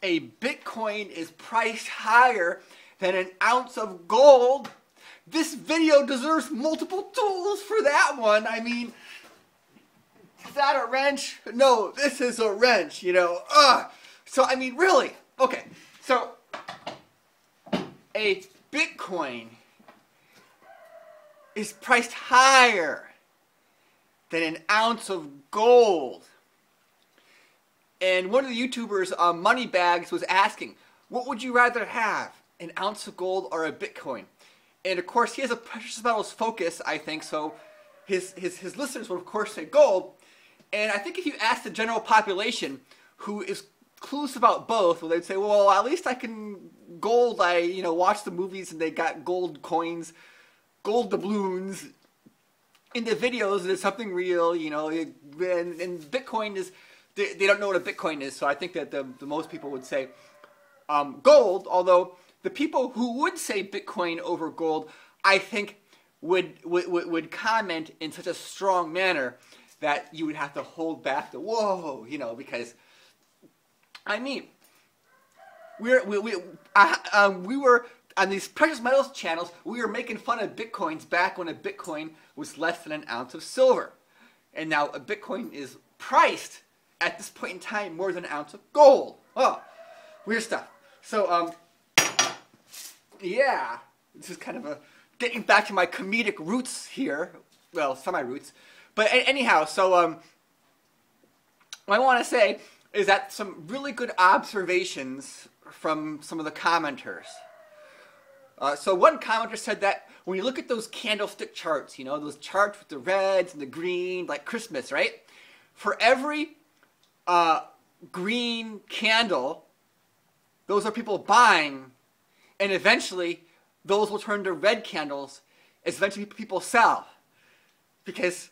a Bitcoin is priced higher than an ounce of gold, this video deserves multiple tools for that one. I mean, is that a wrench? No, this is a wrench, you know. So, I mean, really. Okay, so a Bitcoin is priced higher than an ounce of gold. And one of the YouTubers, Moneybags, was asking, what would you rather have, an ounce of gold or a Bitcoin? And of course, he has a precious metals focus, I think, so his listeners would of course say gold. And I think if you ask the general population who is clueless about both, well, they'd say, well, at least I can gold. I watch the movies and they got gold coins, gold doubloons in the videos, and it's something real, and Bitcoin is, they don't know what a Bitcoin is, so I think that the most people would say gold, although the people who would say Bitcoin over gold, I think would comment in such a strong manner that you would have to hold back the whoa, because I mean, we were on these precious metals channels. We were making fun of Bitcoins back when a Bitcoin was less than an ounce of silver, and now a Bitcoin is priced at this point in time more than an ounce of gold. Oh, weird stuff. So yeah, this is kind of getting back to my comedic roots here. Well, semi-roots. But anyhow, so what I want to say is that some really good observations from some of the commenters. So one commenter said that when you look at those candlestick charts, those charts with the reds and the green, like Christmas, right? For every green candle, those are people buying, and eventually those will turn to red candles as eventually people sell. Because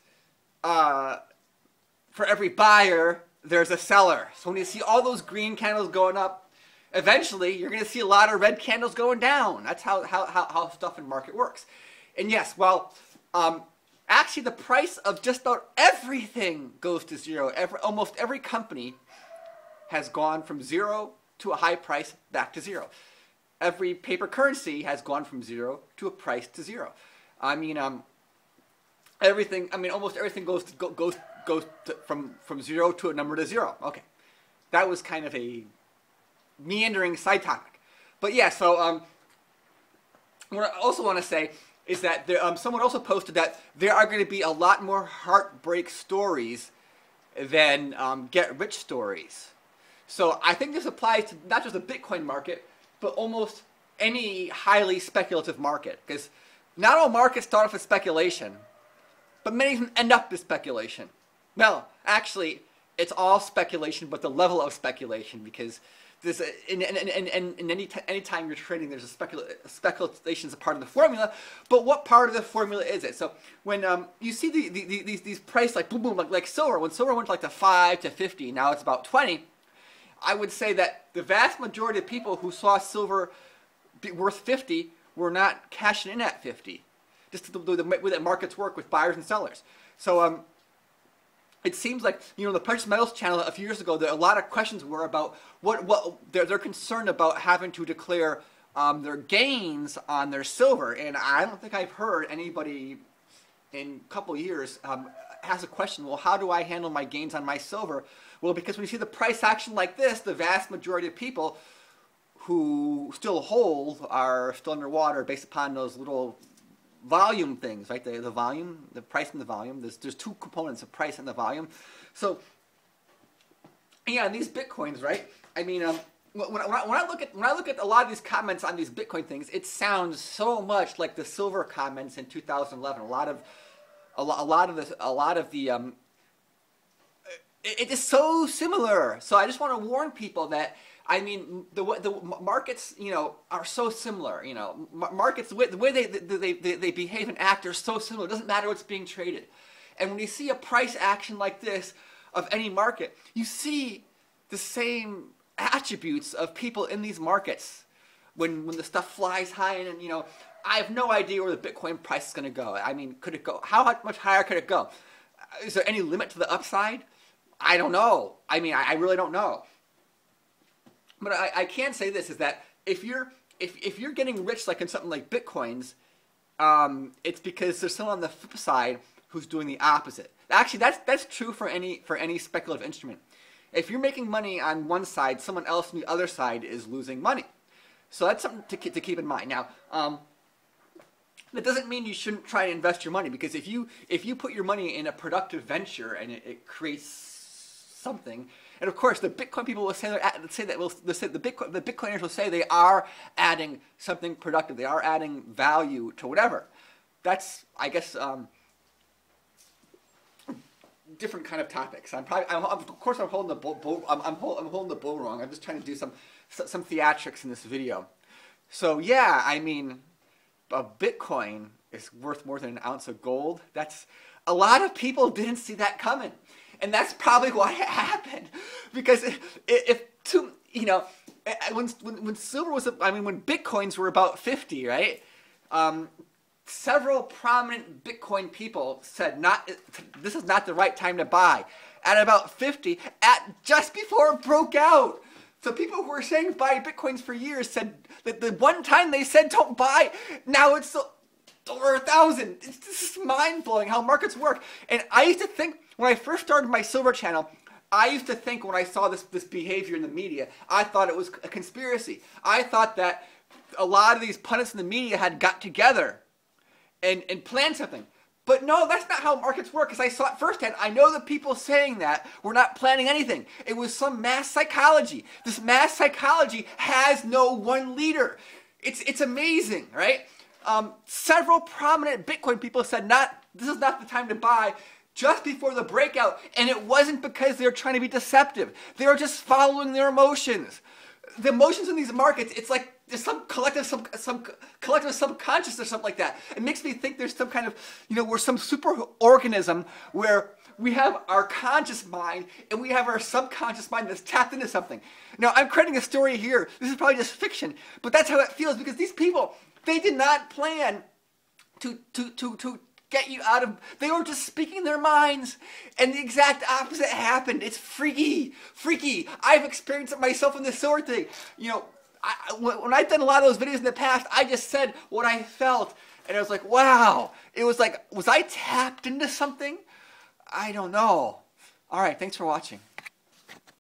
for every buyer, there's a seller. So when you see all those green candles going up, eventually you're going to see a lot of red candles going down. That's how stuff in market works. And yes, well, actually the price of just about everything goes to zero. Almost every company has gone from zero to a high price back to zero. Every paper currency has gone from zero to a price to zero. I mean, everything. I mean, almost everything goes from zero to a number to zero. Okay, that was kind of a meandering side topic, but yeah. So what I also want to say is that there, someone also posted that there are going to be a lot more heartbreak stories than get-rich stories. So I think this applies to not just the Bitcoin market, but almost any highly speculative market. Because not all markets start off as speculation, but many of them end up as speculation. Well, actually, it's all speculation, but the level of speculation, because there's any time you're trading, there's speculation is a part of the formula. But what part of the formula is it? So when you see these price like boom boom like silver, when silver went like to 5 to 50, now it's about 20. I would say that the vast majority of people who saw silver be worth 50 were not cashing in at 50. Just the way that markets work with buyers and sellers. So it seems like, the Precious Metals channel a few years ago, a lot of questions were about what they're concerned about having to declare their gains on their silver. And I don't think I've heard anybody in a couple of years ask a question, well, how do I handle my gains on my silver? Well, because when you see the price action like this, the vast majority of people who still hold are still underwater based upon those little volume things, right? The volume, the price and the volume. There's two components, the price and the volume. So yeah, and these Bitcoins, right? I mean, when I look at a lot of these comments on these Bitcoin things, it sounds so much like the silver comments in 2011. It is so similar. So I just want to warn people that, I mean, the markets, are so similar. Markets, the way they behave and act are so similar. It doesn't matter what's being traded. And when you see a price action like this of any market, you see the same attributes of people in these markets. When the stuff flies high, and I have no idea where the Bitcoin price is going to go. I mean, could it go? How much higher could it go? Is there any limit to the upside? I don't know. I mean, I really don't know. But I can say this, is that if you're getting rich like in something like Bitcoins, it's because there's someone on the flip side who's doing the opposite. Actually, that's true for any speculative instrument. If you're making money on one side, someone else on the other side is losing money. So that's something to keep in mind. Now, that doesn't mean you shouldn't try to invest your money, because if you put your money in a productive venture and it creates something, and of course the Bitcoin people will say the Bitcoiners will say they are adding something productive, they are adding value to whatever. That's, I guess, different kind of topics. Of course I'm holding the bull. I'm holding the bull wrong. I'm just trying to do some theatrics in this video. So yeah, I mean, a Bitcoin is worth more than an ounce of gold. That's, a lot of people didn't see that coming, and that's probably why it happened. Because when silver was, when Bitcoins were about 50, right? Several prominent Bitcoin people said this is not the right time to buy. At about 50, just before it broke out. So people who were saying buy Bitcoins for years said that the one time they said don't buy, now it's over 1,000. It's just mind-blowing how markets work. And I used to think, when I first started my silver channel, I used to think when I saw this behavior in the media, I thought it was a conspiracy. I thought that a lot of these pundits in the media had got together and planned something. But no, that's not how markets work, because I saw it firsthand. I know the people saying that were not planning anything. It was some mass psychology. This mass psychology has no one leader. It's amazing, right? Several prominent Bitcoin people said this is not the time to buy just before the breakout, and it wasn't because they were trying to be deceptive. They were just following their emotions. The emotions in these markets, it's like there's some collective subconscious or something like that. It makes me think there's some kind of, we're some super organism where we have our conscious mind and we have our subconscious mind that's tapped into something. Now, I'm creating a story here. This is probably just fiction, but that's how it feels, because these people, they did not plan to get you out of, they were just speaking their minds, and the exact opposite happened. It's freaky. I've experienced it myself in the silver thing. When I've done a lot of those videos in the past, I just said what I felt, and I was like, wow. It was like, was I tapped into something? I don't know. All right, thanks for watching.